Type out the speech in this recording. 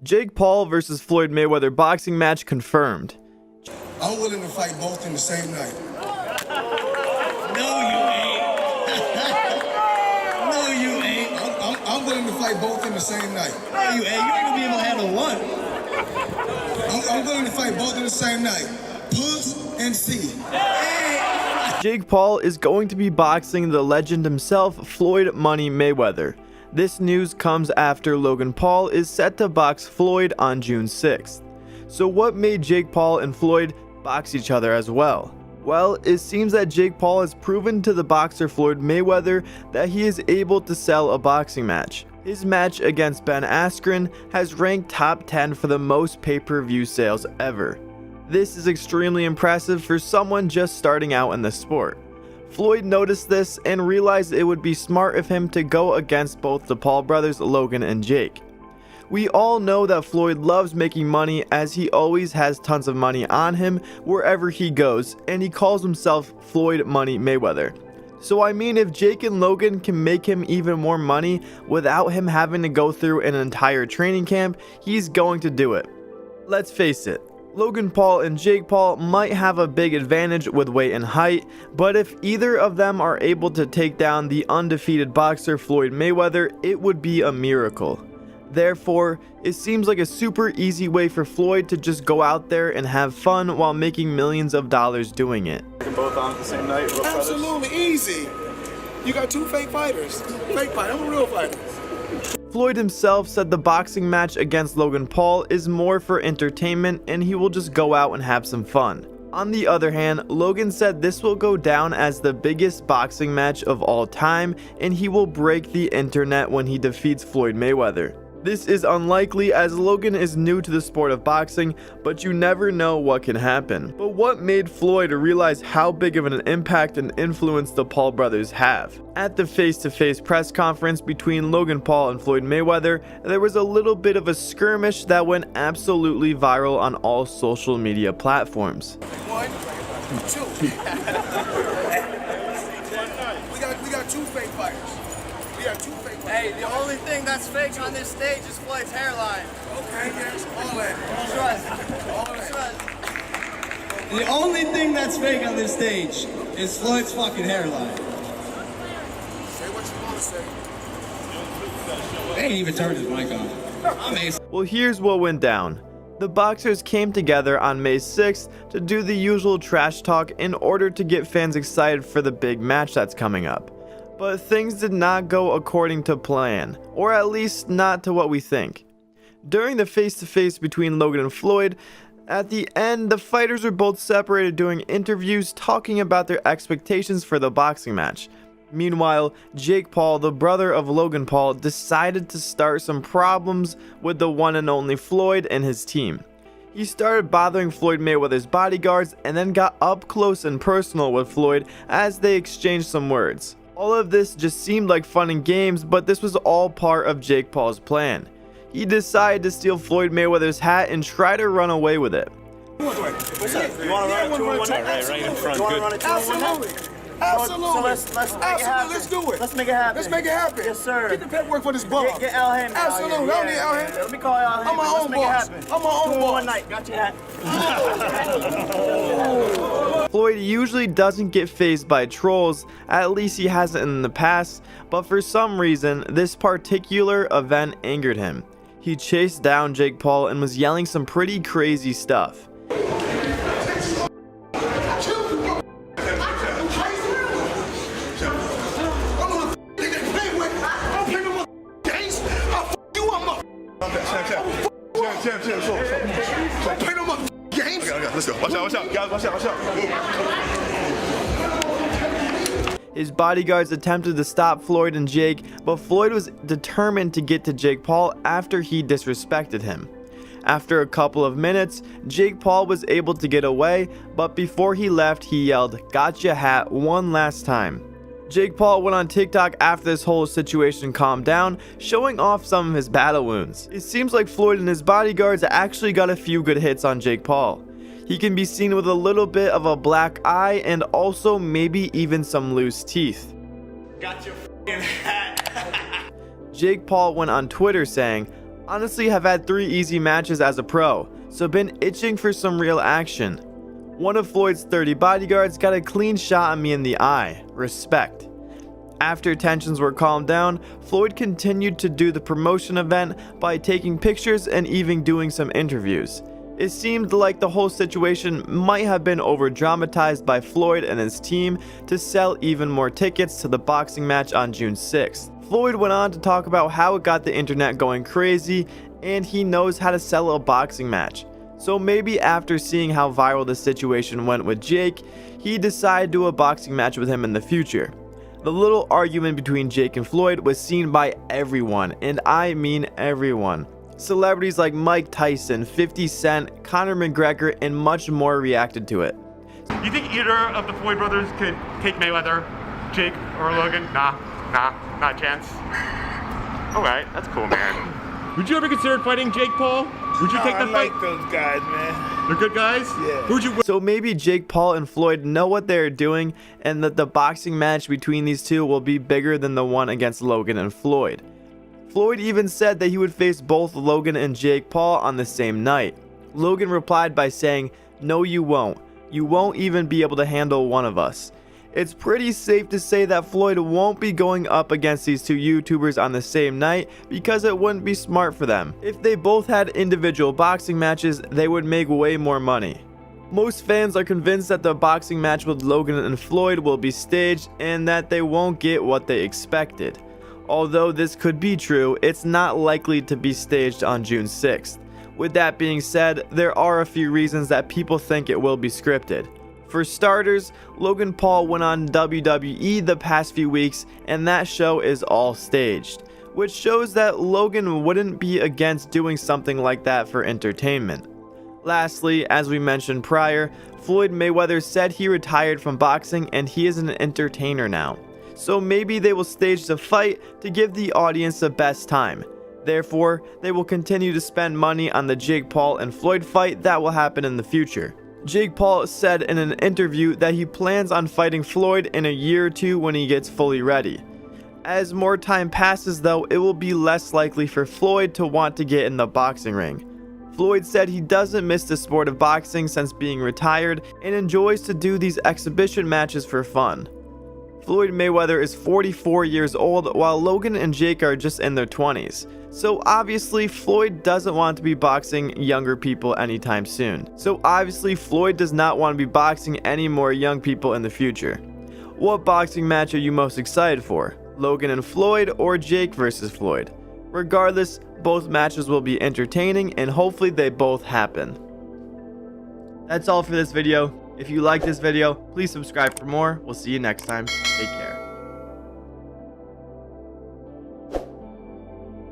Jake Paul versus Floyd Mayweather boxing match confirmed. I'm willing to fight both in the same night. No, you ain't. No, you ain't. I'm willing to fight both in the same night. No, you ain't. You ain't gonna be able to handle one. I'm willing to fight both in the same night. Puss and see. Jake Paul is going to be boxing the legend himself, Floyd "Money" Mayweather. This news comes after Logan Paul is set to box Floyd on June 6th. So what made Jake Paul and Floyd box each other as well? Well, it seems that Jake Paul has proven to the boxer Floyd Mayweather that he is able to sell a boxing match. His match against Ben Askren has ranked top 10 for the most pay-per-view sales ever. This is extremely impressive for someone just starting out in the sport. Floyd noticed this and realized it would be smart of him to go against both the Paul brothers, Logan and Jake. We all know that Floyd loves making money, as he always has tons of money on him wherever he goes, and he calls himself Floyd "Money" Mayweather. So I mean, if Jake and Logan can make him even more money without him having to go through an entire training camp, he's going to do it. Let's face it, Logan Paul and Jake Paul might have a big advantage with weight and height, but if either of them are able to take down the undefeated boxer Floyd Mayweather, it would be a miracle. Therefore, it seems like a super easy way for Floyd to just go out there and have fun while making millions of dollars doing it. Both on at the same night? Absolutely easy. You got two fake fighters. Fake fighter. I'm a real fighter. Floyd himself said the boxing match against Logan Paul is more for entertainment and he will just go out and have some fun. On the other hand, Logan said this will go down as the biggest boxing match of all time and he will break the internet when he defeats Floyd Mayweather. This is unlikely as Logan is new to the sport of boxing, but you never know what can happen. But what made Floyd realize how big of an impact and influence the Paul brothers have? At the face-to-face press conference between Logan Paul and Floyd Mayweather, there was a little bit of a skirmish that went absolutely viral on all social media platforms. 1, 2. we got two fake fighters. We got two fake fighters. Hey, the only thing that's fake on this stage is Floyd's hairline. Okay, yes, all that. Trust. All that. The only thing that's fake on this stage is Floyd's fucking hairline. Say what you want to say. They ain't even turned his mic on. I'm ace. Well, here's what went down. The boxers came together on May 6th to do the usual trash talk in order to get fans excited for the big match that's coming up. But things did not go according to plan, or at least not to what we think. During the face-to-face between Logan and Floyd, at the end, the fighters were both separated doing interviews talking about their expectations for the boxing match. Meanwhile, Jake Paul, the brother of Logan Paul, decided to start some problems with the one and only Floyd and his team. He started bothering Floyd Mayweather's bodyguards and then got up close and personal with Floyd as they exchanged some words. All of this just seemed like fun and games, but this was all part of Jake Paul's plan. He decided to steal Floyd Mayweather's hat and try to run away with it. What's up? You want to run a 2-1 night? Right in front. Good. Absolutely. Absolutely. So let's make it happen. Let's do it. Let's make it happen. Let's make it happen. Yes, sir. Get the paperwork for this bum. Get Al Heyman. Absolutely. I don't need Al Heyman. Let me call Al Heyman. I'm my own boss. I'm my own 2-1 boss. night. Got your hat. Floyd usually doesn't get fazed by trolls, at least he hasn't in the past, but for some reason, this particular event angered him. He chased down Jake Paul and was yelling some pretty crazy stuff. Let's go. Watch out. Guys, watch out. His bodyguards attempted to stop Floyd and Jake, but Floyd was determined to get to Jake Paul after he disrespected him. After a couple of minutes, Jake Paul was able to get away, but before he left, he yelled, "Gotcha hat," one last time. Jake Paul went on TikTok after this whole situation calmed down, showing off some of his battle wounds. It seems like Floyd and his bodyguards actually got a few good hits on Jake Paul. He can be seen with a little bit of a black eye and also maybe even some loose teeth. Got your f***ing hat. Jake Paul went on Twitter saying, Honestly, have had 3 easy matches as a pro, so been itching for some real action. One of Floyd's 30 bodyguards got a clean shot on me in the eye. Respect. After tensions were calmed down, Floyd continued to do the promotion event by taking pictures and even doing some interviews. It seemed like the whole situation might have been over-dramatized by Floyd and his team to sell even more tickets to the boxing match on June 6th. Floyd went on to talk about how it got the internet going crazy and he knows how to sell a boxing match. So maybe after seeing how viral the situation went with Jake, he decided to do a boxing match with him in the future. The little argument between Jake and Floyd was seen by everyone, and I mean everyone. Celebrities like Mike Tyson, 50 Cent, Conor McGregor, and much more reacted to it. You think either of the Floyd brothers could take Mayweather, Jake or Logan? Nah, not a chance. Alright, that's cool, man. Would you ever consider fighting Jake Paul? Would you take that fight? I like those guys, man. They're good guys? Yeah. Who'd you So maybe Jake Paul and Floyd know what they're doing and that the boxing match between these two will be bigger than the one against Logan and Floyd. Floyd even said that he would face both Logan and Jake Paul on the same night. Logan replied by saying, "No, you won't. You won't even be able to handle one of us." It's pretty safe to say that Floyd won't be going up against these two YouTubers on the same night because it wouldn't be smart for them. If they both had individual boxing matches, they would make way more money. Most fans are convinced that the boxing match with Logan and Floyd will be staged and that they won't get what they expected. Although this could be true, it's not likely to be staged on June 6th. With that being said, there are a few reasons that people think it will be scripted. For starters, Logan Paul went on WWE the past few weeks and that show is all staged, which shows that Logan wouldn't be against doing something like that for entertainment. Lastly, as we mentioned prior, Floyd Mayweather said he retired from boxing and he is an entertainer now. So maybe they will stage the fight to give the audience the best time. Therefore, they will continue to spend money on the Jake Paul and Floyd fight that will happen in the future. Jake Paul said in an interview that he plans on fighting Floyd in a year or two when he gets fully ready. As more time passes though, it will be less likely for Floyd to want to get in the boxing ring. Floyd said he doesn't miss the sport of boxing since being retired and enjoys to do these exhibition matches for fun. Floyd Mayweather is 44 years old while Logan and Jake are just in their 20s. So obviously Floyd doesn't want to be boxing younger people anytime soon. So obviously Floyd does not want to be boxing any more young people in the future. What boxing match are you most excited for? Logan and Floyd or Jake versus Floyd? Regardless, both matches will be entertaining and hopefully they both happen. That's all for this video. If you like this video, please subscribe for more. We'll see you next time. Take care.